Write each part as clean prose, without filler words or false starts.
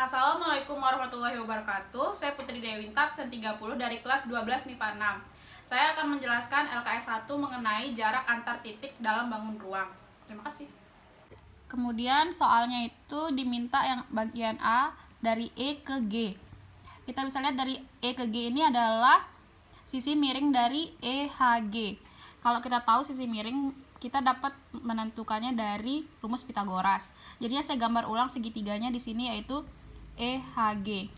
Assalamualaikum warahmatullahi wabarakatuh. Saya Putri Dewinta, absen 30 dari kelas 12 MIPA 6. Saya akan menjelaskan LKS 1 mengenai jarak antar titik dalam bangun ruang. Terima kasih. Kemudian soalnya itu diminta yang bagian A dari E ke G. Kita bisa lihat dari E ke G ini adalah sisi miring dari EHG. Kalau kita tahu sisi miring, kita dapat menentukannya dari rumus Pitagoras. Jadinya saya gambar ulang segitiganya di sini, yaitu EHG.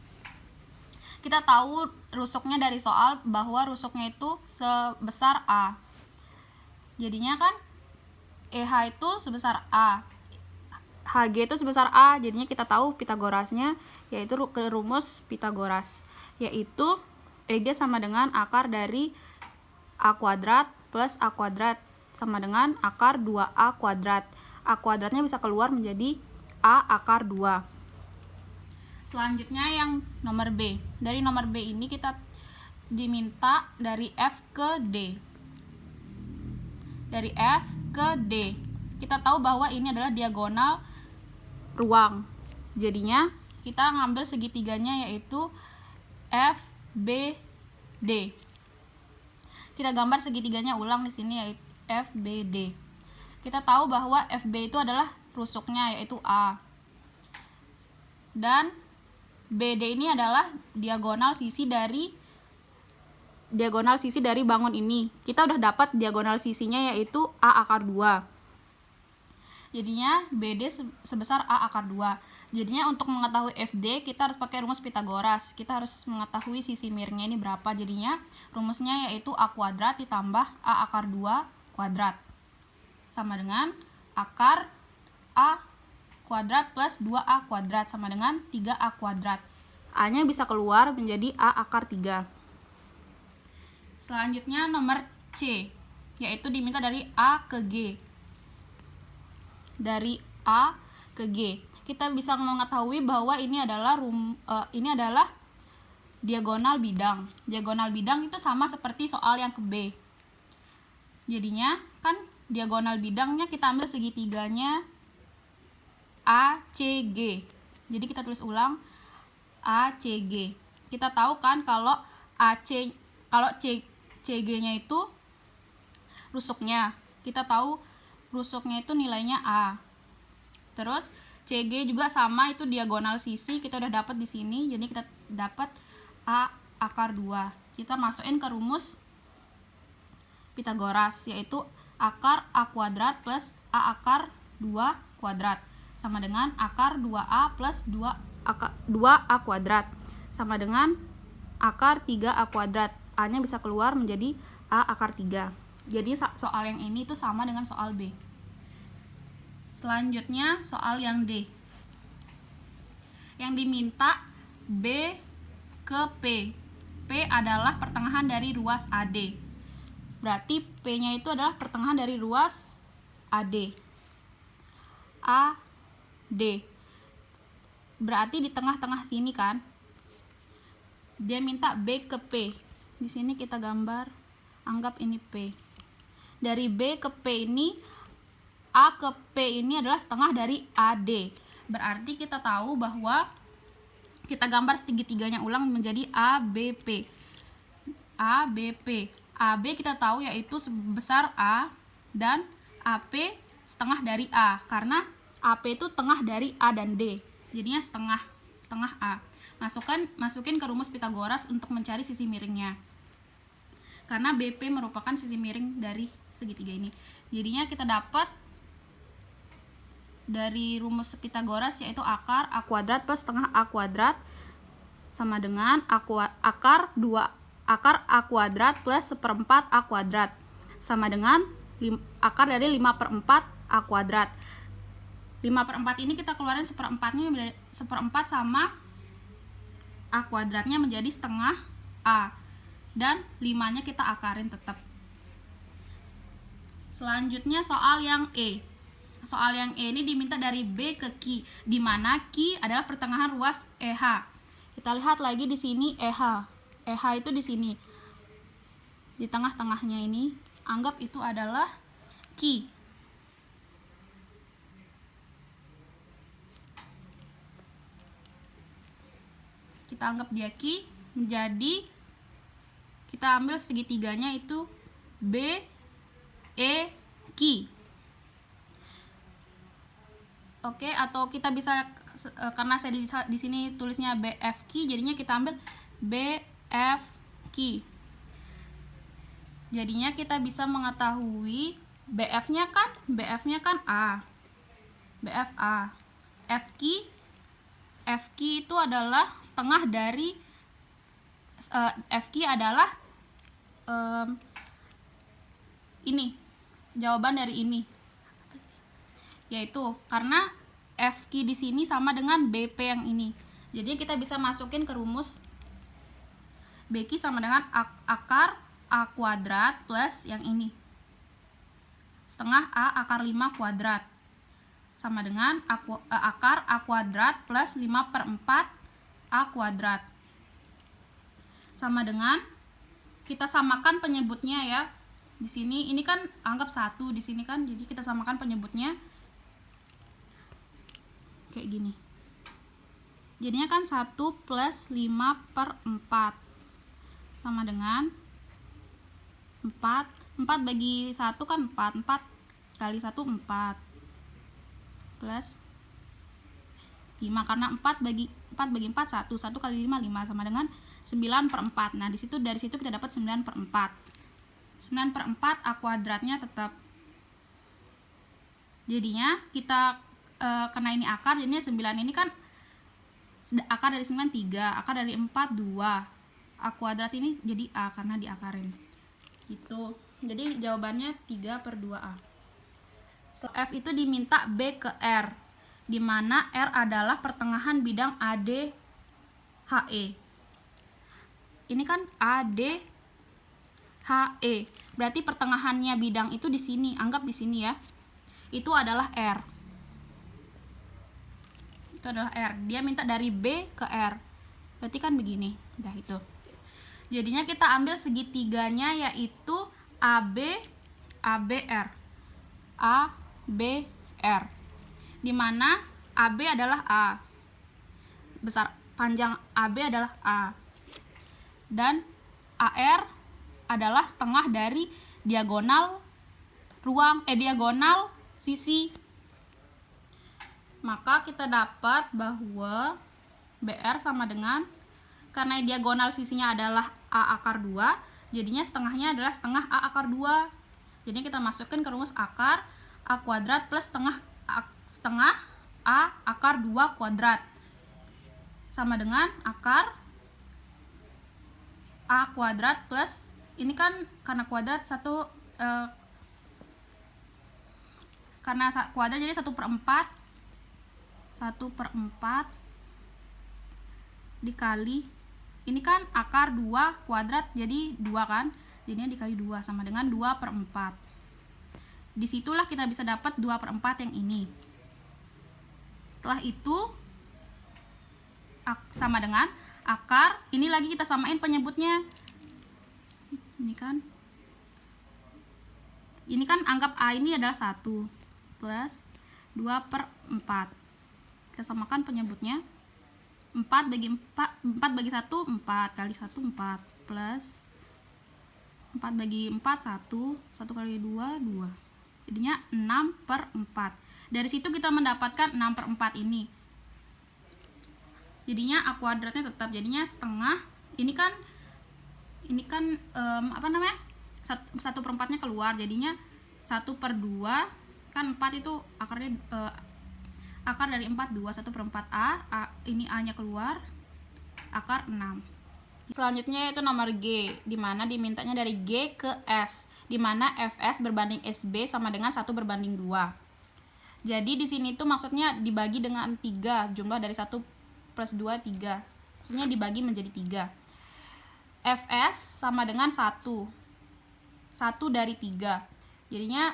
Kita tahu rusuknya dari soal bahwa rusuknya itu sebesar A. Jadinya kan EH itu sebesar A, HG itu sebesar A. Jadinya kita tahu Pitagorasnya, yaitu rumus Pitagoras, yaitu EG sama dengan akar dari A kuadrat plus A kuadrat sama dengan akar 2A kuadrat. A kuadratnya bisa keluar menjadi A akar 2. Selanjutnya yang nomor B. Dari nomor B ini kita diminta dari F ke D. Dari F ke D. Kita tahu bahwa ini adalah diagonal ruang. Jadinya kita ngambil segitiganya, yaitu FBD. Kita gambar segitiganya ulang di sini, yaitu FBD. Kita tahu bahwa FB itu adalah rusuknya, yaitu A. Dan BD ini adalah diagonal sisi dari bangun ini. Kita udah dapat diagonal sisinya, yaitu A akar 2. Jadinya BD sebesar A akar 2. Jadinya untuk mengetahui FD kita harus pakai rumus Pitagoras. Kita harus mengetahui sisi miringnya ini berapa. Jadinya rumusnya yaitu A kuadrat ditambah A akar 2 kuadrat sama dengan akar A kuadrat plus 2A kuadrat sama dengan 3A kuadrat. A-nya bisa keluar menjadi A akar 3. Selanjutnya nomor C, yaitu diminta dari A ke G. Dari A ke G. Kita bisa mengetahui bahwa ini adalah diagonal bidang. Diagonal bidang itu sama seperti soal yang ke B. Jadinya kan diagonal bidangnya kita ambil segitiganya ACG. Jadi kita tulis ulang ACG. Kita tahu kan kalau CG-nya itu rusuknya. Kita tahu rusuknya itu nilainya A. Terus CG juga sama, itu diagonal sisi. Kita udah dapat di sini. Jadi kita dapat A akar 2. Kita masukin ke rumus Pitagoras, yaitu akar A kuadrat plus A akar 2 kuadrat sama dengan akar 2A plus 2A kuadrat sama dengan akar 3A kuadrat. A-nya bisa keluar menjadi A akar 3. Jadi soal yang ini itu sama dengan soal B. Selanjutnya soal yang D. Yang diminta B ke P. P adalah pertengahan dari ruas AD. Berarti P-nya itu adalah pertengahan dari ruas AD. AD. Berarti di tengah-tengah sini kan. Dia minta B ke P. Di sini kita gambar, anggap ini P. Dari B ke P ini, A ke P ini adalah setengah dari AD. Berarti kita tahu bahwa kita gambar segitiganya ulang menjadi ABP. ABP. AB kita tahu yaitu sebesar A dan AP setengah dari A. Karena AP itu tengah dari A dan D. Jadinya setengah A. Masukin ke rumus Pitagoras untuk mencari sisi miringnya. Karena BP merupakan sisi miring dari segitiga ini. Jadinya kita dapat dari rumus Pitagoras yaitu akar A kuadrat plus setengah A kuadrat sama dengan akar A kuadrat plus seperempat A kuadrat sama dengan akar dari 5/4 A kuadrat. 5/4 ini kita keluarin seperempat sama A kuadratnya menjadi setengah A. Dan 5-nya kita akarin tetap. Selanjutnya soal yang E. Soal yang E ini diminta dari B ke Q, di mana Q adalah pertengahan ruas EH. Kita lihat lagi di sini EH. EH itu di sini. Di tengah-tengahnya ini, anggap itu adalah Q. kita anggap dia Q, menjadi kita ambil segitiganya itu B, E, Q. Oke, atau kita bisa karena saya di sini tulisnya BFQ, jadinya kita ambil BFQ. Jadinya kita bisa mengetahui BF-nya kan A. BF A. FQ itu adalah setengah dari FQ adalah ini. Jawaban dari ini. Yaitu karena FQ di sini sama dengan BP yang ini. Jadi kita bisa masukin ke rumus BQ sama dengan akar A kuadrat plus yang ini. Setengah A akar 5 kuadrat. Sama dengan akar A kuadrat plus 5/4 A kuadrat. Sama dengan, kita samakan penyebutnya ya. Di sini, ini kan anggap 1 di sini kan, jadi kita samakan penyebutnya. Kayak gini. Jadinya kan 1 plus 5/4 sama dengan 4. 4 bagi 1 kan 4. 4 kali 1 4 plus 5, karena 4 bagi 4 1. 1 kali 5 5 sama dengan 9/4. Nah, dari situ kita dapat 9/4. 9/4 A kuadratnya tetap. Jadinya kita karena ini akar, jadinya 9 ini kan akar dari 9 3, akar dari 4 2. A kuadrat ini jadi A karena diakarin. Gitu. Jadi jawabannya 3/2A. F itu diminta B ke R, di mana R adalah pertengahan bidang AD HE. Ini kan AD HE. Berarti pertengahannya bidang itu di sini, anggap di sini ya. Itu adalah R. Itu adalah R. Dia minta dari B ke R. Berarti kan begini. Udah itu. Jadinya kita ambil segitiganya yaitu AB ABR. ABR. Di mana AB adalah A. Besar panjang AB adalah A. Dan AR adalah setengah dari diagonal diagonal sisi. Maka kita dapat bahwa BR sama dengan, karena diagonal sisinya adalah A akar 2, jadinya setengahnya adalah setengah A akar 2. Jadi kita masukkan ke rumus akar A kuadrat plus setengah A akar 2 kuadrat. Sama dengan akar A kuadrat plus, ini kan karena kuadrat karena kuadrat jadi 1/4 dikali, ini kan akar 2 kuadrat jadi 2 kan, jadinya dikali 2 sama dengan 2/4. Disitulah kita bisa dapat 2/4 yang ini. Setelah itu sama dengan akar, ini lagi kita samain penyebutnya. Ini kan anggap A ini adalah 1 plus 2/4. Kita samakan penyebutnya. 4 bagi 1 4 kali 1 4 plus 4 bagi 4 1 kali 2 2. Jadinya 6/4. Dari situ kita mendapatkan 6/4 ini. Jadinya A kuadratnya tetap, jadinya setengah. Ini kan 1/4-nya keluar, jadinya 1/2 kan 4 itu akarnya akar dari 4 2, 1/4 A, ini A nya keluar, akar 6. Selanjutnya yaitu nomor G, dimana dimintanya dari G ke S, dimana FS berbanding SB sama dengan 1/2. Jadi di sini tuh maksudnya dibagi dengan 3, jumlah dari 1 plus 2 3, maksudnya dibagi menjadi 3. FS sama dengan 1 dari 3, jadinya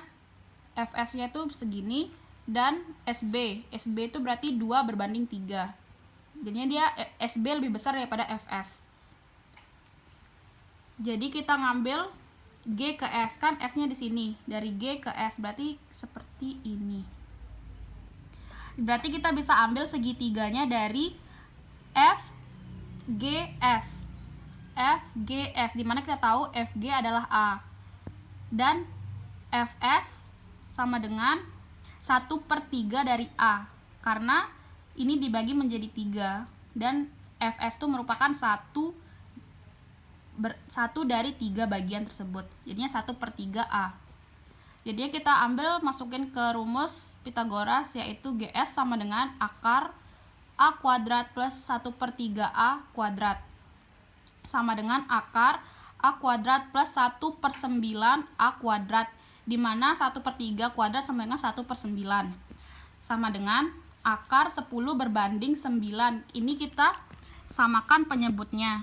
FS nya tuh segini, dan SB itu berarti 2 berbanding 3, jadinya dia SB lebih besar daripada FS. Jadi kita ngambil G ke S, kan S nya di sini, dari G ke S berarti seperti ini. Berarti kita bisa ambil segitiganya dari FGS. FGS dimana kita tahu FG adalah A dan FS sama dengan 1/3 dari A, karena ini dibagi menjadi 3 dan FS itu merupakan satu dari 3 bagian tersebut, jadinya 1/3 A. Jadinya kita ambil masukin ke rumus Pythagoras, yaitu GS sama dengan akar A kuadrat plus 1/3 A kuadrat sama dengan akar A kuadrat plus 1/9 A kuadrat, dimana 1/3 kuadrat sama dengan 1/9 sama dengan akar 10 berbanding 9. Ini kita samakan penyebutnya.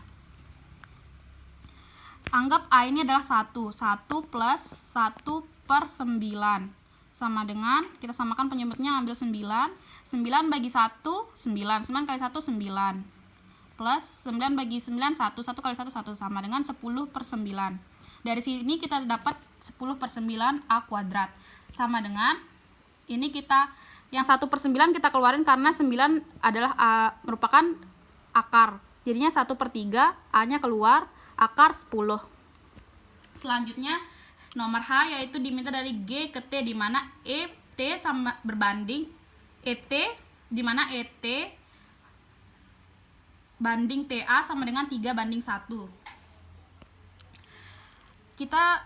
Anggap A ini adalah 1 plus 1/9 sama dengan, kita samakan penyebutnya, ambil 9 bagi 1, 9 kali 1, 9 plus 9 bagi 9, 1 kali 1, 1 sama dengan 10/9. Dari sini kita dapat 10/9 A kuadrat sama dengan, ini kita yang 1/9 kita keluarin karena 9 adalah merupakan akar, jadinya 1/3 A nya keluar, akar 10. Selanjutnya nomor H, yaitu diminta dari G ke T, dimana ET sama berbanding ET, dimana ET banding TA sama dengan 3/1. Kita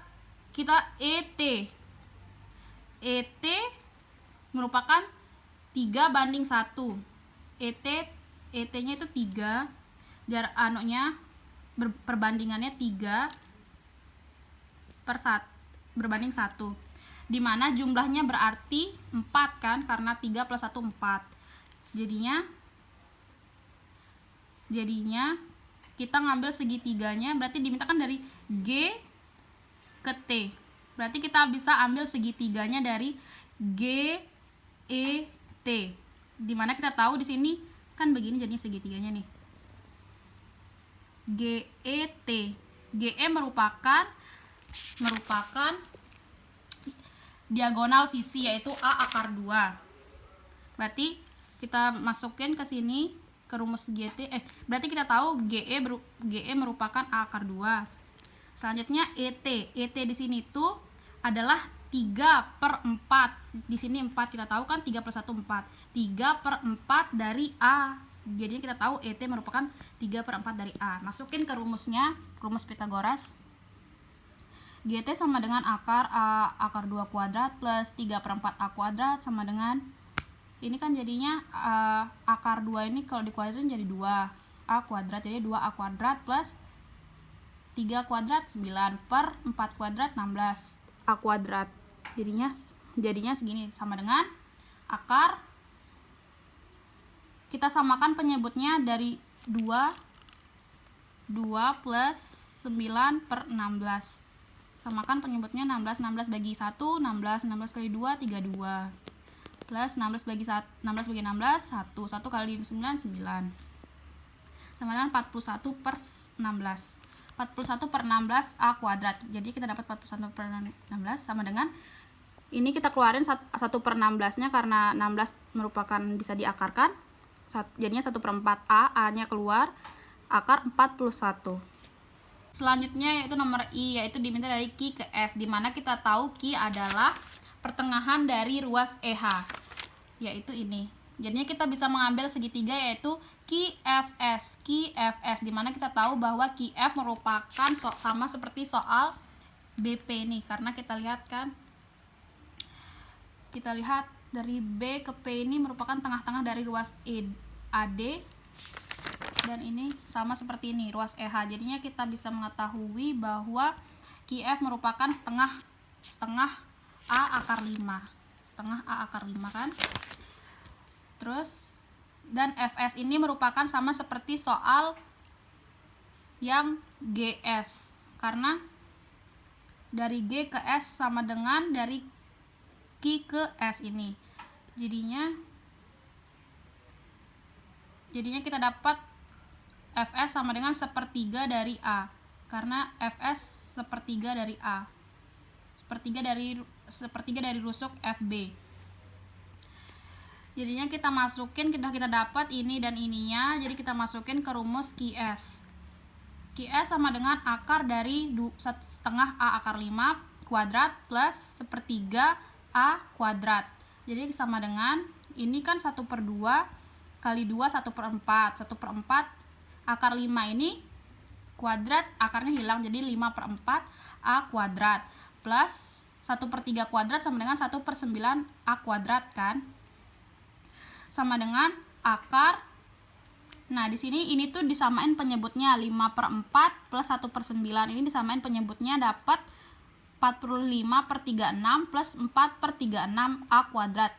ET merupakan 3/1. ET nya itu 3, jarak anunya perbandingannya 3/1 dimana jumlahnya berarti 4 kan, karena 3 plus 1 4. Jadinya kita ngambil segitiganya, berarti dimintakan dari G ke T, berarti kita bisa ambil segitiganya dari GET, dimana kita tahu di sini kan begini jadinya segitiganya nih, GET. GE merupakan diagonal sisi, yaitu A akar 2. Berarti kita masukin ke sini ke rumus GT, berarti kita tahu GE merupakan A akar 2. Selanjutnya ET di sini tuh adalah 3/4. Di sini 4, kita tahu kan 3 plus 1 4. 3/4 dari A. Jadi kita tahu ET merupakan 3/4 dari A. Masukin ke rumusnya, rumus Pythagoras. GT sama dengan akar A akar 2 kuadrat plus 3/4 A kuadrat sama dengan, ini kan jadinya akar 2 ini kalau dikuadratin jadi 2 A kuadrat, jadi 2 A kuadrat plus 3 kuadrat 9 per 4 kuadrat 16 A kuadrat. Jadinya segini, sama dengan akar, kita samakan penyebutnya dari 2 plus 9/16. Samakan penyebutnya 16 bagi 1, 16 kali 2, 32. Plus 16 bagi 16, 1 kali 9, 9. Sama dengan 41/16. 41/16 A kuadrat. Jadi kita dapat 41/16 sama dengan, ini kita keluarin 1/16 nya karena 16 merupakan bisa diakarkan. Jadinya 1/4 A nya keluar, akar 41. Selanjutnya yaitu nomor I, yaitu diminta dari Q ke S, dimana kita tahu Q adalah pertengahan dari ruas EH, yaitu ini. Jadinya kita bisa mengambil segitiga, yaitu QFS, dimana kita tahu bahwa QF merupakan sama seperti soal BP nih, karena kita lihat dari B ke P ini merupakan tengah-tengah dari ruas AD, dan ini sama seperti ini ruas EH. Jadinya kita bisa mengetahui bahwa QF merupakan setengah A akar 5, setengah A akar 5 kan. Terus dan FS ini merupakan sama seperti soal yang GS, karena dari G ke S sama dengan dari Q ke S ini. Jadinya kita dapat FS sama dengan 1/3 dari A, karena FS 1/3 dari A, 1/3 dari rusuk FB. Jadinya kita masukin, kita dapat ini dan ininya, jadi kita masukin ke rumus QS. QS sama dengan akar dari 1/2 A akar 5 kuadrat plus 1/3 A kuadrat. Jadi sama dengan, ini kan 1/2 kali 2 1/4. 1/4 akar 5 ini kuadrat, akarnya hilang, jadi 5/4 A kuadrat plus 1/3 kuadrat sama dengan 1/9 A kuadrat kan, sama dengan akar. Nah, di sini ini tuh disamain penyebutnya 5/4 plus 1/9. Ini disamain penyebutnya, dapat 45/36 plus 4/36 A kuadrat.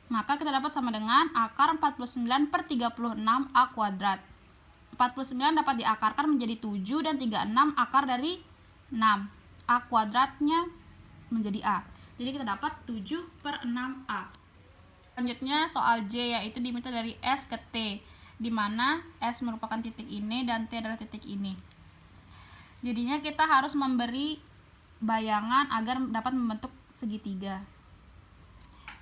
Maka kita dapat sama dengan akar 49/36 A kuadrat. 49 dapat diakarkan menjadi 7 dan 36 akar dari 6. A kuadratnya menjadi A. Jadi kita dapat 7/6A. Selanjutnya soal J, yaitu diminta dari S ke T, di mana S merupakan titik ini dan T adalah titik ini. Jadinya kita harus memberi bayangan agar dapat membentuk segitiga.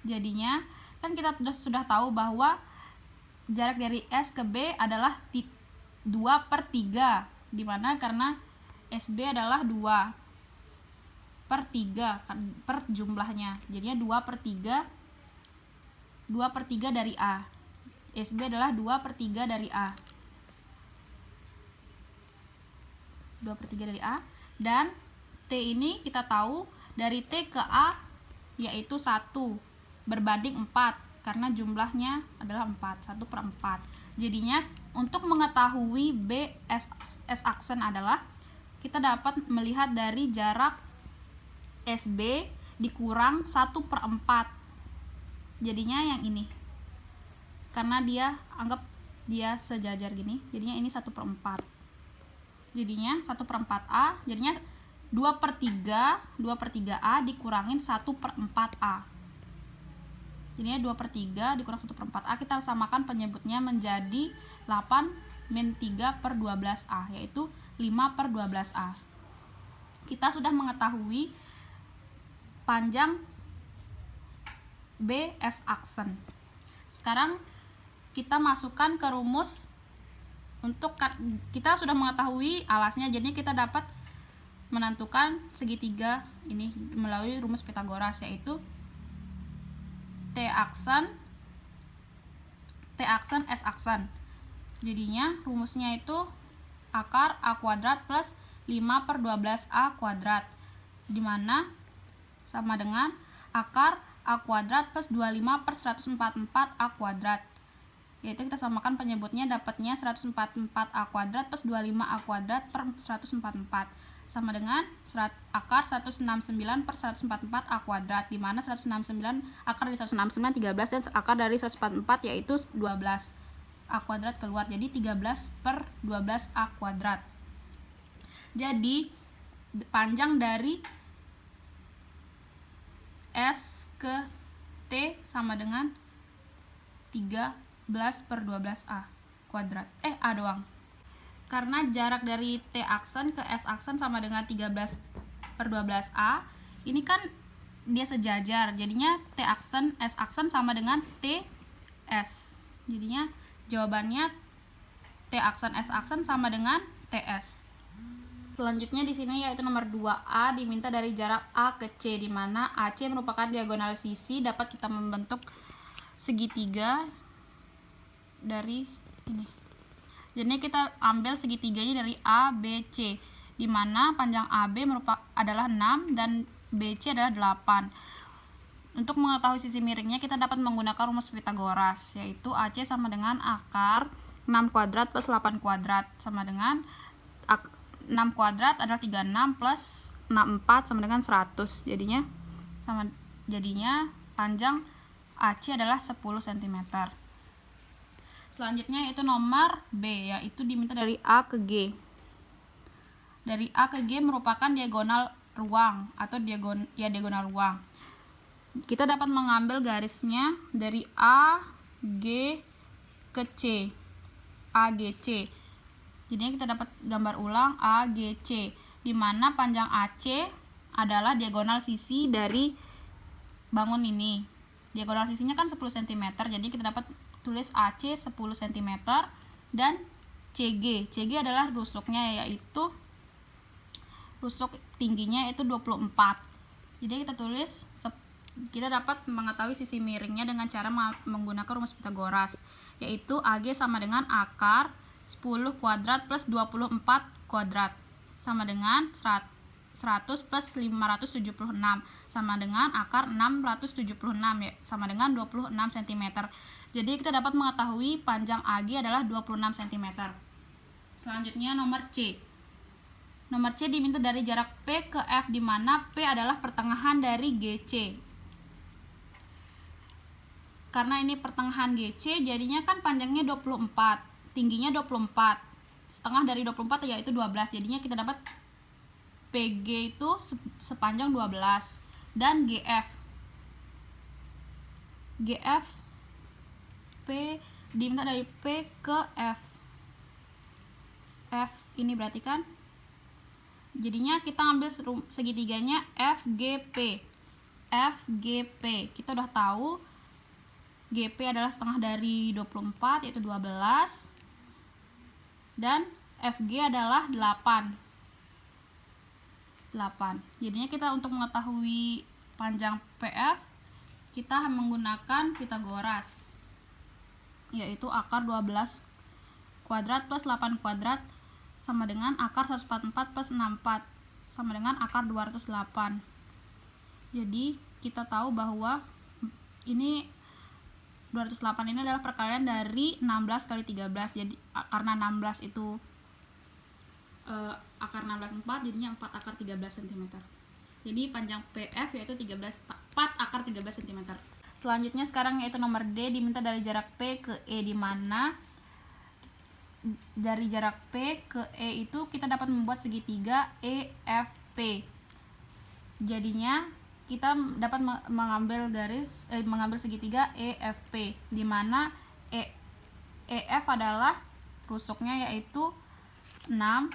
Jadinya kan kita sudah tahu bahwa jarak dari S ke B adalah 2/3, dimana karena SB adalah 2/3 per jumlahnya, jadinya 2/3 dari A. SB adalah 2/3 dari A. 2/3 dari A. Dan T ini kita tahu dari T ke A yaitu 1 berbanding 4, karena jumlahnya adalah 4, 1/4. Jadinya untuk mengetahui B S aksen adalah kita dapat melihat dari jarak SB dikurang 1/4. Jadinya yang ini, karena dia anggap dia sejajar gini, jadinya ini 1/4. Jadinya 1/4A, jadinya 2/3 A dikurangin 1/4A. Jadinya 2/3 dikurang 1/4A, kita samakan penyebutnya menjadi 8-3/12A, yaitu 5/12A. Kita sudah mengetahui panjang B S aksen. Sekarang kita masukkan ke rumus. Untuk kita sudah mengetahui alasnya, jadi kita dapat menentukan segitiga ini melalui rumus Pythagoras, yaitu T aksen S aksen. Jadinya rumusnya itu akar A kuadrat plus 5/12A kuadrat, dimana sama dengan akar A kuadrat plus 25/144 A kuadrat, yaitu kita samakan penyebutnya, dapatnya 144A kuadrat plus 25A kuadrat per 144 sama dengan akar 169/144 A kuadrat, dimana 169 akar dari 169 13 dan akar dari 144 yaitu 12. A kuadrat keluar, jadi 13/12 A kuadrat. Jadi panjang dari S ke T sama dengan 13/12A kuadrat. A doang. Karena jarak dari T aksen ke S aksen sama dengan 13/12A, ini kan dia sejajar, jadinya T aksen S aksen sama dengan TS. Jadinya jawabannya T aksen S aksen sama dengan TS. Selanjutnya di sini yaitu nomor 2A, diminta dari jarak A ke C, di mana AC merupakan diagonal sisi, dapat kita membentuk segitiga dari ini. Jadi kita ambil segitiganya dari A, B, C, di mana panjang AB adalah 6 dan BC adalah 8. Untuk mengetahui sisi miringnya kita dapat menggunakan rumus Pythagoras, yaitu AC sama dengan akar 6 kuadrat plus 8 kuadrat sama dengan 6 kuadrat adalah 36 plus 64 sama dengan 100. Jadinya panjang AC adalah 10 cm. Selanjutnya yaitu nomor B, yaitu diminta dari A ke G. Dari A ke G merupakan diagonal ruang atau diagonal ruang. Kita dapat mengambil garisnya dari A, G ke C. AGC. Jadinya kita dapat gambar ulang AGC, di mana panjang AC adalah diagonal sisi dari bangun ini. Diagonal sisinya kan 10 cm, jadi kita dapat tulis AC 10 cm dan CG. CG adalah rusuknya, yaitu rusuk tingginya itu 24. Jadi kita dapat mengetahui sisi miringnya dengan cara menggunakan rumus Pythagoras, yaitu AG sama dengan akar 10 kuadrat plus 24 kuadrat sama dengan 100 plus 576 sama dengan akar 676 ya, sama dengan 26 cm. Jadi kita dapat mengetahui panjang AG adalah 26 cm. Selanjutnya nomor C. Nomor C diminta dari jarak P ke F, di mana P adalah pertengahan dari GC. Karena ini pertengahan GC, jadinya kan panjangnya 24, tingginya 24. Setengah dari 24 yaitu 12. Jadinya kita dapat PG itu sepanjang 12. Dan GF P diminta dari P ke F. F ini berarti kan, jadinya kita ambil segitiganya FGP. Kita udah tahu GP adalah setengah dari 24 yaitu 12, dan FG adalah 8. Jadinya kita untuk mengetahui panjang PF kita menggunakan Pythagoras, yaitu akar 12 kuadrat plus 8 kuadrat sama dengan akar 144 plus 64 sama dengan akar 208. Jadi kita tahu bahwa ini 208 ini adalah perkalian dari 16 kali 13. Jadi karena 16 itu akar 16 4, jadinya 4 akar 13 cm. Jadi panjang PF yaitu 4 akar 13 cm. Selanjutnya sekarang yaitu nomor D, diminta dari jarak P ke E, di mana dari jarak P ke E itu kita dapat membuat segitiga EFP. Jadinya kita dapat mengambil segitiga EFP, di mana EF adalah rusuknya yaitu 6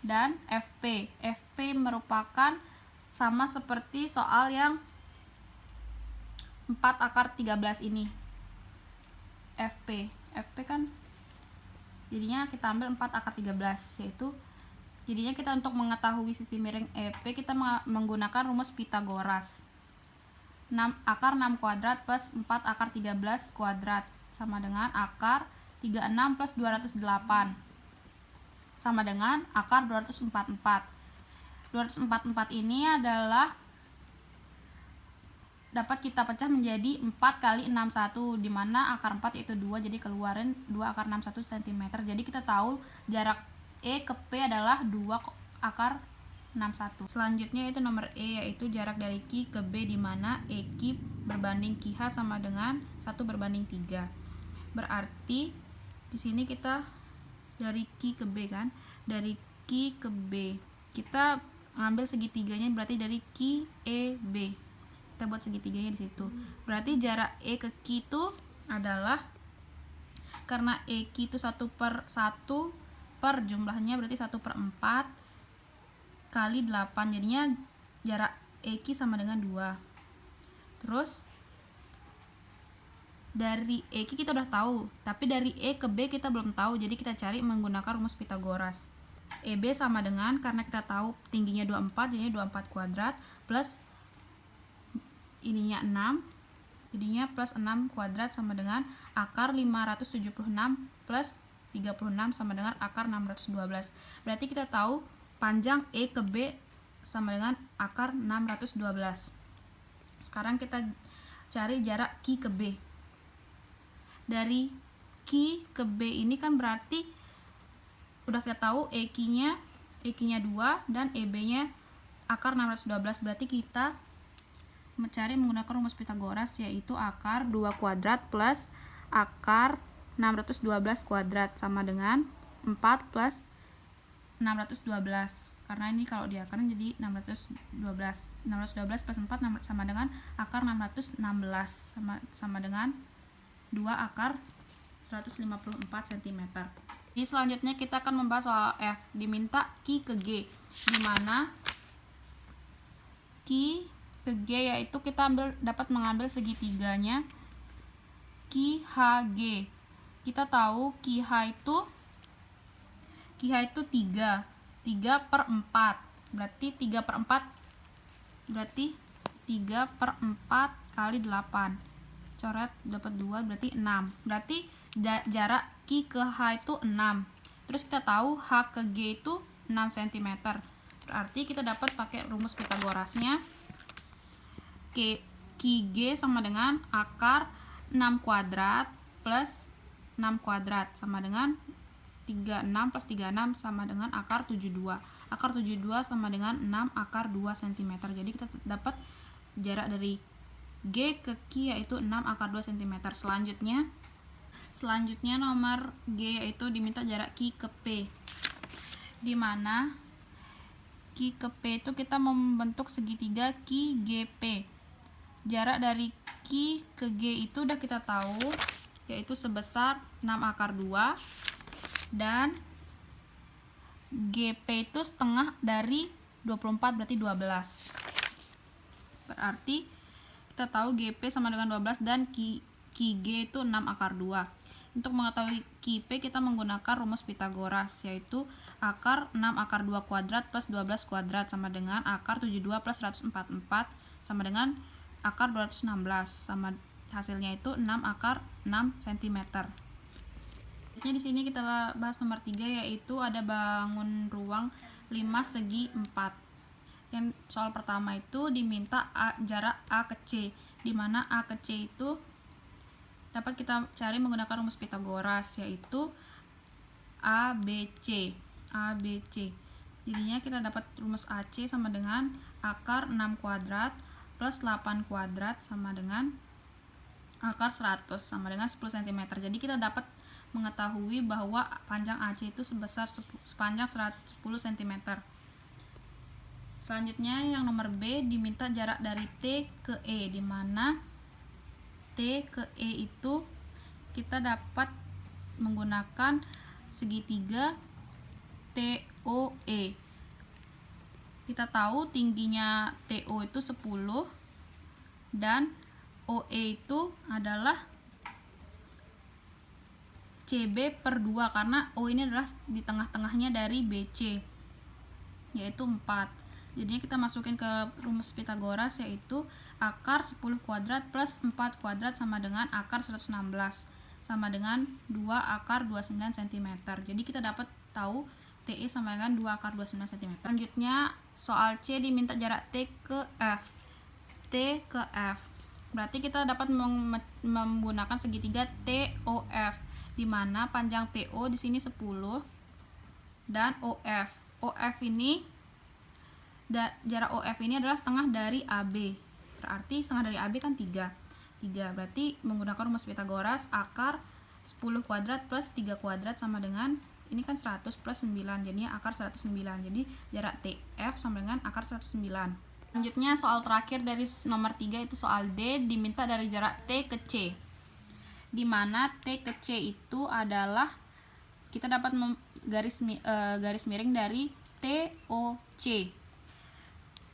dan FP merupakan sama seperti soal yang 4 akar 13 ini. FP kan jadinya kita ambil 4 akar 13, yaitu jadinya kita untuk mengetahui sisi miring EP kita menggunakan rumus Pythagoras. 6 kuadrat plus 4 akar 13 kuadrat sama dengan akar 36 plus 208 sama dengan akar 244. 244 ini adalah dapat kita pecah menjadi 4 kali 61, di mana akar 4 yaitu 2, jadi keluarin 2 akar 61 cm. Jadi kita tahu jarak E ke P adalah 2 akar 61. Selanjutnya itu nomor E, yaitu jarak dari Q ke B, di mana EQ berbanding QH sama dengan 1 berbanding 3. Berarti di sini kita dari Q ke B kan, dari Q ke B kita ngambil segitiganya, berarti dari Q E B kita buat segitiganya di situ. Berarti jarak E ke Q itu adalah, karena EQ itu 1 per 1 per jumlahnya berarti 1 per 4 kali 8, jadinya jarak EQ sama dengan 2. Terus dari EQ kita udah tahu, tapi dari E ke B kita belum tahu, jadi kita cari menggunakan rumus Pythagoras. EB sama dengan, karena kita tahu tingginya 24, jadinya 24 kuadrat plus ininya 6, jadinya plus 6 kuadrat sama dengan akar 576 plus 36 sama dengan akar 612. Berarti kita tahu panjang E ke B sama dengan akar 612. Sekarang kita cari jarak Q ke B. Dari Q ke B ini kan berarti udah kita tahu EQ-nya 2 dan EB-nya akar 612. Berarti kita mencari menggunakan rumus Pythagoras, yaitu akar 2 kuadrat plus akar 612 kuadrat sama dengan 4 plus 612. Karena ini kalau diakarkan jadi 612. 612 plus 4 sama dengan akar 616 sama dengan 2 akar 154 cm. Jadi selanjutnya kita akan membahas soal F, diminta Q ke G, di mana Q ke G, yaitu kita dapat mengambil segitiganya QHG. Kita tahu QH itu 3 per 4, berarti 3/4 kali 8, coret dapat 2, berarti 6. Berarti jarak Q ke H itu 6. Terus kita tahu H ke G itu 6 cm. Berarti kita dapat pakai rumus Pitagorasnya. QG sama dengan akar 6 kuadrat plus 6 kuadrat sama dengan 36 plus 36 sama dengan akar 72. Akar 72 sama dengan 6 akar 2 cm. Jadi kita dapat jarak dari G ke Q yaitu 6 akar 2 cm. Selanjutnya nomor G yaitu diminta jarak Q ke P. Di mana Q ke P itu kita membentuk segitiga QGP. Jarak dari Q ke G itu udah kita tahu, yaitu sebesar 6 akar 2, dan GP itu setengah dari 24, berarti 12. Berarti kita tahu GP sama dengan 12 dan QG itu 6 akar 2. Untuk mengetahui QP kita menggunakan rumus Pitagoras, yaitu akar 6 akar 2 kuadrat plus 12 kuadrat sama dengan akar 72 plus 144 sama dengan akar 216, sama hasilnya itu 6 akar 6 cm. Di sini kita bahas nomor 3, yaitu ada bangun ruang 5 segi 4. Yang soal pertama itu diminta jarak A ke C, di mana A ke C itu dapat kita cari menggunakan rumus Pitagoras, yaitu ABC. Jadinya kita dapat rumus AC sama dengan akar 6 kuadrat plus 8 kuadrat sama dengan akar 100 sama dengan 10 cm. Jadi kita dapat mengetahui bahwa panjang AC itu sepanjang 10 cm. Selanjutnya yang nomor B diminta jarak dari T ke E, di mana T ke E itu kita dapat menggunakan segitiga TOE. Kita tahu tingginya TO itu 10 dan OE itu adalah CB per 2, karena O ini adalah di tengah-tengahnya dari BC, yaitu 4. Jadinya kita masukin ke rumus Pitagoras, yaitu akar 10 kuadrat plus 4 kuadrat sama dengan akar 116 sama dengan 2 akar 29 cm. Jadi kita dapat tahu TE sama dengan 2 akar 29 cm. Selanjutnya soal C diminta jarak T ke F. Berarti kita dapat menggunakan segitiga TOF, di mana panjang TO di sini 10 dan OF ini jarak OF ini adalah setengah dari AB. Berarti setengah dari AB kan 3. Berarti menggunakan rumus Pitagoras, akar 10 kuadrat plus 3 kuadrat sama dengan, ini kan 100 plus 9, jadinya akar 109. Jadi jarak TF sama dengan akar 109. Selanjutnya soal terakhir dari nomor 3 itu soal D, diminta dari jarak T ke C, di mana T ke C itu adalah kita dapat garis miring dari TOC.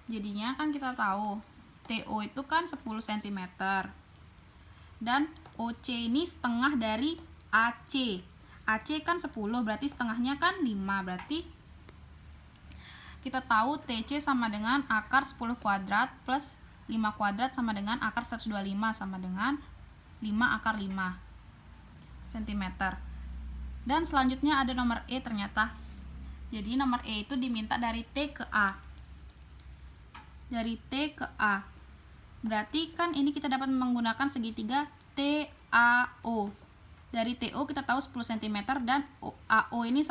Jadinya kan kita tahu TO itu kan 10 cm dan OC ini setengah dari AC. AC kan 10, berarti setengahnya kan 5. Berarti kita tahu TC sama dengan akar 10 kuadrat plus 5 kuadrat sama dengan akar 125 sama dengan 5 akar 5 cm. Dan selanjutnya ada nomor E ternyata. Jadi nomor E itu diminta dari T ke A. Dari T ke A. Berarti kan ini kita dapat menggunakan segitiga TAO. Dari TO kita tahu 10 cm dan AO ini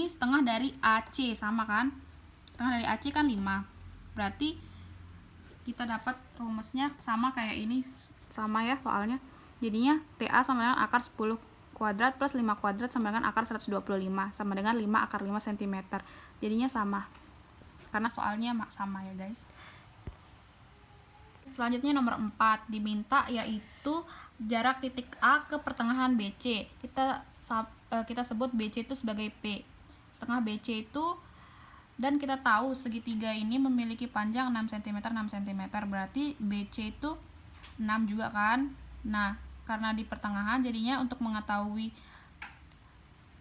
setengah dari AC, sama kan? Setengah dari AC kan 5. Berarti kita dapat rumusnya sama kayak ini, sama ya soalnya. Jadinya TA sama dengan akar 10 kuadrat plus 5 kuadrat sama dengan akar 125 sama dengan 5 akar 5 cm. Jadinya sama. Karena soalnya sama ya guys. Selanjutnya nomor 4 diminta yaitu jarak titik A ke pertengahan BC. Kita sebut BC itu sebagai P. Setengah BC itu Dan kita tahu segitiga ini memiliki panjang 6 cm 6 cm, berarti BC itu 6 juga kan. Nah, karena di pertengahan jadinya untuk mengetahui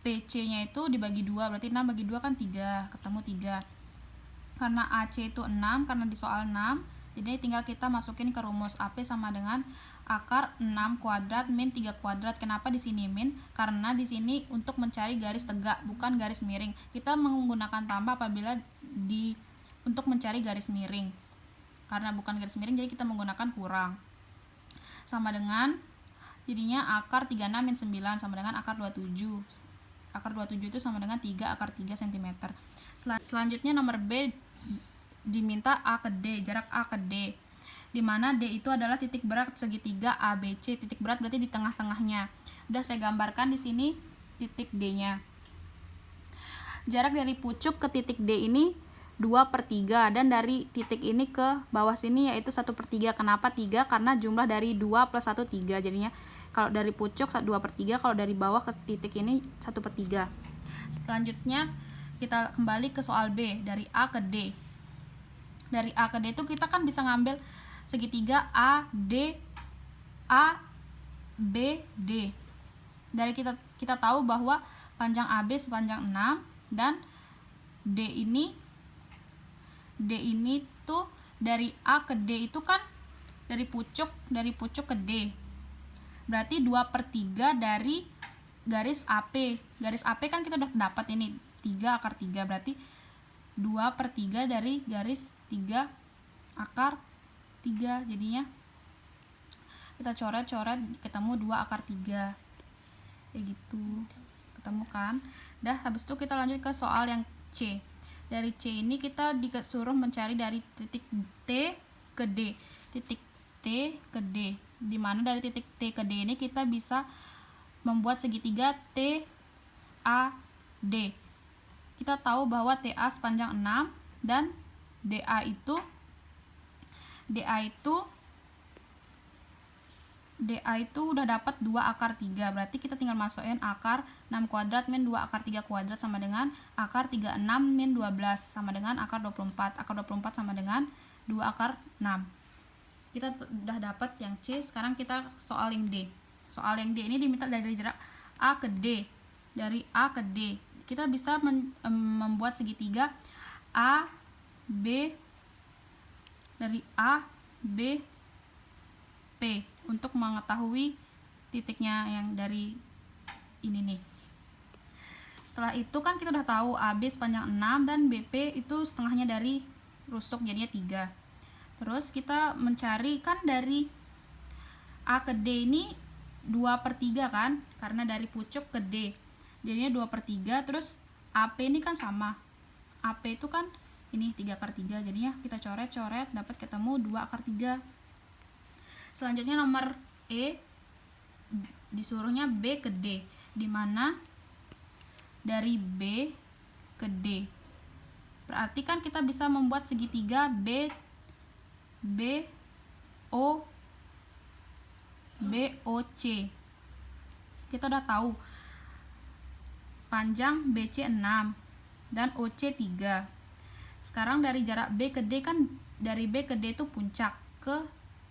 PC nya itu dibagi 2, berarti 6 bagi 2 kan 3, ketemu 3. Karena AC itu 6, karena di soal 6, jadi tinggal kita masukin ke rumus AP sama dengan akar 6 kuadrat min 3 kuadrat. Kenapa di sini min? Karena di sini untuk mencari garis tegak, bukan garis miring. Kita menggunakan tambah apabila untuk mencari garis miring. Karena bukan garis miring, jadi kita menggunakan kurang. Sama dengan, jadinya akar 36 min 9 sama dengan akar 27. Akar 27 itu sama dengan 3 akar 3 cm. Selanjutnya nomor B diminta A ke D, jarak A ke D, di mana D itu adalah titik berat segitiga ABC. Titik berat berarti di tengah-tengahnya. Udah saya gambarkan di sini titik D-nya. Jarak dari pucuk ke titik D ini 2/3, dan dari titik ini ke bawah sini yaitu 1/3. Kenapa 3? Karena jumlah dari 2 plus 1 3. Jadinya kalau dari pucuk 2/3, kalau dari bawah ke titik ini 1/3. Selanjutnya kita kembali ke soal B, dari A ke D. Dari A ke D itu kita kan bisa ngambil segitiga AD ABD. Dari kita tahu bahwa panjang AB sepanjang 6, dan D ini tuh dari A ke D itu kan dari pucuk ke D. Berarti 2/3 dari garis AP. Garis AP kan kita udah dapat ini 3 akar 3, berarti 2/3 dari garis 3 akar 3. Jadinya kita coret-coret ketemu 2 akar 3. Kayak gitu. Ketemu kan? Dah, habis itu kita lanjut ke soal yang C. Dari C ini kita disuruh mencari dari titik T ke D. Titik T ke D. Di mana dari titik T ke D ini kita bisa membuat segitiga TAD. Kita tahu bahwa TA sepanjang 6 dan DA itu udah dapat 2 akar 3. Berarti kita tinggal masukin akar 6 kuadrat min 2 akar 3 kuadrat sama dengan akar 36 min 12 sama dengan akar 24. Akar 24 sama dengan 2 akar 6. Kita udah dapat yang C. Sekarang kita soal yang D. Soal yang D ini diminta dari jarak A ke D. Dari A ke D kita bisa membuat segitiga A B, dari A B P, untuk mengetahui titiknya yang dari ini nih. Setelah itu kan kita udah tahu AB sepanjang 6 dan BP itu setengahnya dari rusuk, jadinya 3. Terus kita mencari kan dari A ke D ini 2/3 kan, karena dari pucuk ke D jadinya 2/3. Terus AP ini kan sama, AP itu kan ini 3 akar 3, jadinya kita coret-coret dapat ketemu 2 akar 3. Selanjutnya nomor E, disuruhnya B ke D, dimana dari B ke D berarti kan kita bisa membuat segitiga BOC. Kita udah tahu panjang BC 6 dan OC 3. Sekarang dari jarak B ke D kan, dari B ke D itu puncak ke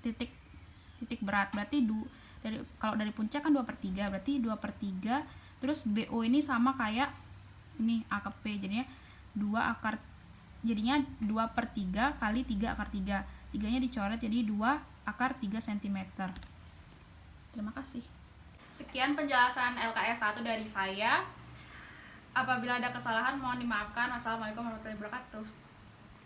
titik berat, berarti kalau dari puncak kan 2/3, berarti 2/3. Terus BO ini sama kayak ini A ke P, jadinya 2/3 kali 3 akar 3. 3-nya dicoret jadi 2 akar 3 cm. Terima kasih. Sekian penjelasan LKS 1 dari saya. Apabila ada kesalahan mohon dimaafkan. Wassalamualaikum warahmatullahi wabarakatuh.